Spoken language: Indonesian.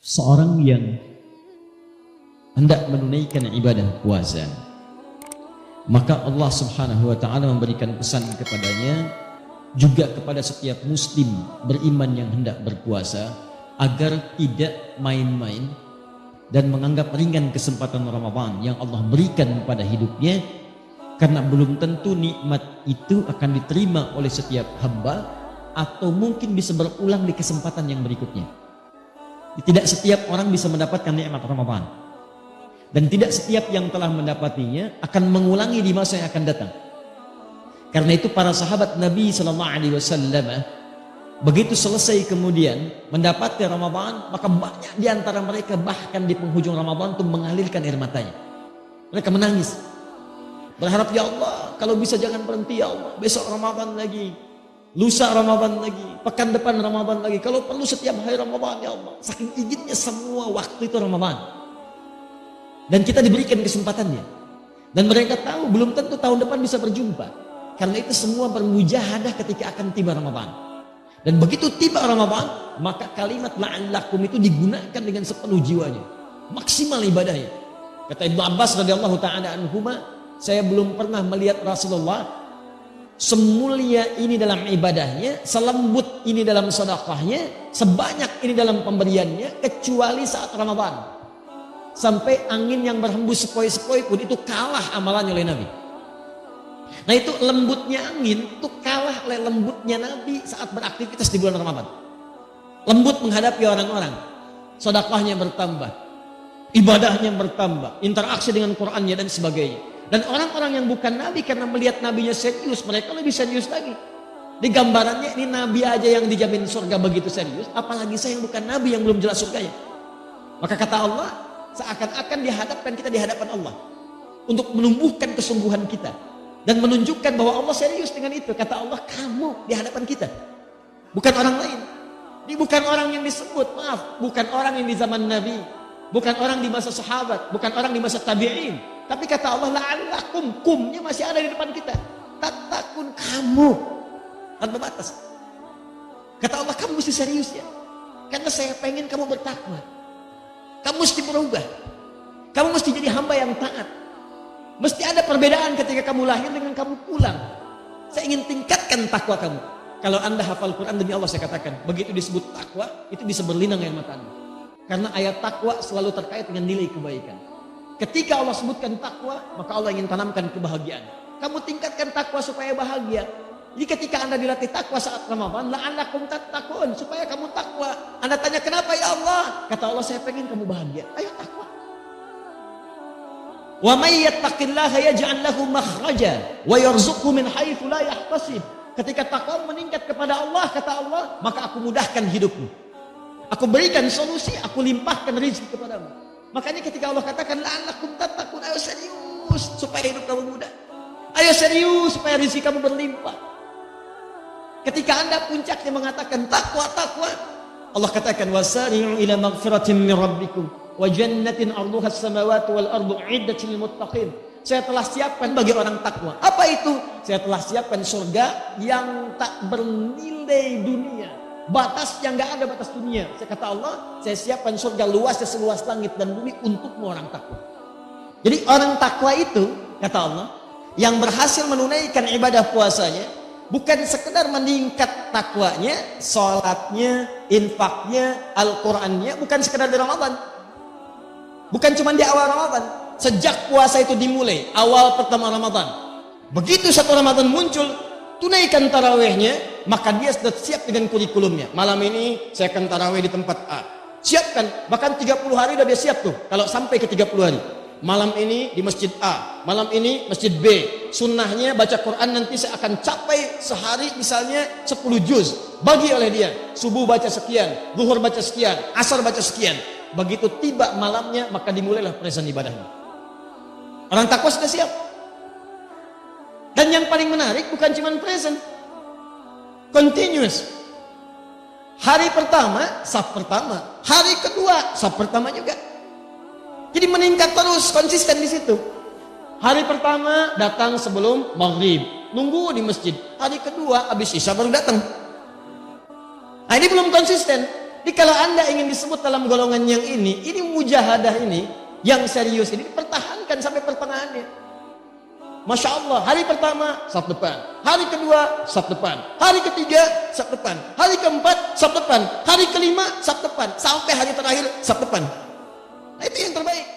seorang yang hendak menunaikan ibadah puasa, maka Allah Subhanahu wa taala memberikan pesan kepadanya juga kepada setiap muslim beriman yang hendak berpuasa agar tidak main-main dan menganggap ringan kesempatan Ramadan yang Allah berikan pada hidupnya, karena belum tentu nikmat itu akan diterima oleh setiap hamba atau mungkin bisa berulang di kesempatan yang berikutnya. Tidak setiap orang bisa mendapatkan nikmat Ramadan, dan tidak setiap yang telah mendapatinya akan mengulangi di masa yang akan datang. Karena itu para sahabat Nabi SAW begitu selesai kemudian mendapati Ramadan, maka banyak di antara mereka bahkan di penghujung Ramadan itu mengalirkan air matanya. Mereka menangis, berharap, ya Allah, kalau bisa jangan berhenti ya Allah, besok Ramadan lagi, lusa Ramadan lagi, pekan depan Ramadan lagi, kalau perlu setiap hari Ramadan ya Allah. Saking inginnya semua waktu itu Ramadan, dan kita diberikan kesempatannya, dan mereka tahu belum tentu tahun depan bisa berjumpa. Karena itu semua bermujahadah ketika akan tiba Ramadan. Dan begitu tiba Ramadan, maka kalimat la'allakum itu digunakan dengan sepenuh jiwanya, maksimal ibadahnya. Kata Ibnu Abbas radhiyallahu taala anhuma, saya belum pernah melihat Rasulullah semulia ini dalam ibadahnya, selembut ini dalam sedekahnya, sebanyak ini dalam pemberiannya, kecuali saat Ramadan. Sampai angin yang berhembus sepoi-sepoi pun itu kalah amalannya oleh Nabi. Nah, itu lembutnya angin itu kalah oleh lembutnya Nabi saat beraktivitas di bulan Ramadan. Lembut menghadapi orang-orang, sedekahnya bertambah, ibadahnya bertambah, interaksi dengan Qur'annya dan sebagainya. Dan orang-orang yang bukan Nabi, karena melihat Nabinya serius, mereka lebih serius lagi. Di gambarannya ini Nabi aja yang dijamin surga begitu serius, apalagi saya yang bukan Nabi yang belum jelas surganya. Maka kata Allah, seakan-akan dihadapkan kita di hadapan Allah untuk menumbuhkan kesungguhan kita dan menunjukkan bahwa Allah serius dengan itu. Kata Allah, kamu di hadapan kita, bukan orang lain. Ini bukan orang yang disebut, maaf, bukan orang yang di zaman Nabi, bukan orang di masa sahabat, bukan orang di masa tabi'in. Tapi kata Allah, la'allakum, kumnya masih ada di depan kita. Tatakun, kamu, tanpa batas. Kata Allah, kamu mesti serius ya, karena saya pengen kamu bertakwa. Kamu mesti berubah, kamu mesti jadi hamba yang taat. Mesti ada perbedaan ketika kamu lahir dengan kamu pulang. Saya ingin tingkatkan takwa kamu. Kalau anda hafal Quran, demi Allah saya katakan, begitu disebut takwa, itu bisa berlinang air mata anda. Karena ayat takwa selalu terkait dengan nilai kebaikan. Ketika Allah sebutkan takwa, maka Allah ingin tanamkan kebahagiaan. Kamu tingkatkan takwa supaya bahagia. Jadi ketika anda dilatih takwa saat Ramadan, la'allakum tattaqun, supaya kamu takwa. Anda tanya, kenapa ya Allah? Kata Allah, saya pengen kamu bahagia. Ayo takwa. Wa may yattaqillaha yaj'al lahu makhraja wa yarzuqhu min haitsu la yahtasib. Ketika takwa meningkat kepada Allah, kata Allah, maka aku mudahkan hidupmu. Aku berikan solusi, aku limpahkan rezeki kepadamu. Makanya ketika Allah katakan la'allakum tattaqun, ayo serius supaya hidup kamu mudah. Ayo serius supaya rezeki kamu berlimpah. Ketika anda puncaknya mengatakan takwa, Allah katakan wasari'u ila maghfiratin min rabbikum wa jannatin 'arduha as-samawati wal ardu 'iddatil lil muttaqin. Saya telah siapkan bagi orang takwa. Apa itu? Saya telah siapkan surga yang tak bernilai dunia. Batas yang enggak ada batas dunia. Saya kata Allah, saya siapkan surga luasnya seluas langit dan bumi untukmu orang takwa. Jadi orang takwa itu, kata Allah, yang berhasil menunaikan ibadah puasanya, bukan sekedar meningkat takwanya, sholatnya, infaknya, Al-Qurannya, bukan sekedar di Ramadan. Bukan cuma di awal Ramadan. Sejak puasa itu dimulai, awal pertama Ramadan. Begitu satu Ramadan muncul, tunaikan tarawihnya, maka dia sudah siap dengan kurikulumnya. Malam ini saya akan tarawih di tempat A. Siapkan, bahkan 30 hari udah dia siap tuh, kalau sampai ke 30 hari. Malam ini di masjid A, malam ini masjid B. Sunnahnya baca Quran nanti saya akan capai sehari misalnya 10 juz. Bagi oleh dia, subuh baca sekian, zuhur baca sekian, asar baca sekian. Begitu tiba malamnya, maka dimulailah present ibadahnya. Orang takwa sudah siap. Dan yang paling menarik bukan cuma present, continuous. Hari pertama, saf pertama. Hari kedua, saf pertama juga. Jadi meningkat terus, konsisten di situ. Hari pertama datang sebelum maghrib, nunggu di masjid. Hari kedua habis isya baru datang. Nah, ini belum konsisten. Jadi kalau Anda ingin disebut dalam golongan yang ini mujahadah ini, yang serius ini dipertahankan sampai pertengahannya. Masya Allah, hari pertama, saf depan. Hari kedua, saf depan. Hari ketiga, saf depan. Hari keempat, saf depan. Hari kelima, saf depan. Sampai hari terakhir, saf depan. Nah, itu yang terbaik.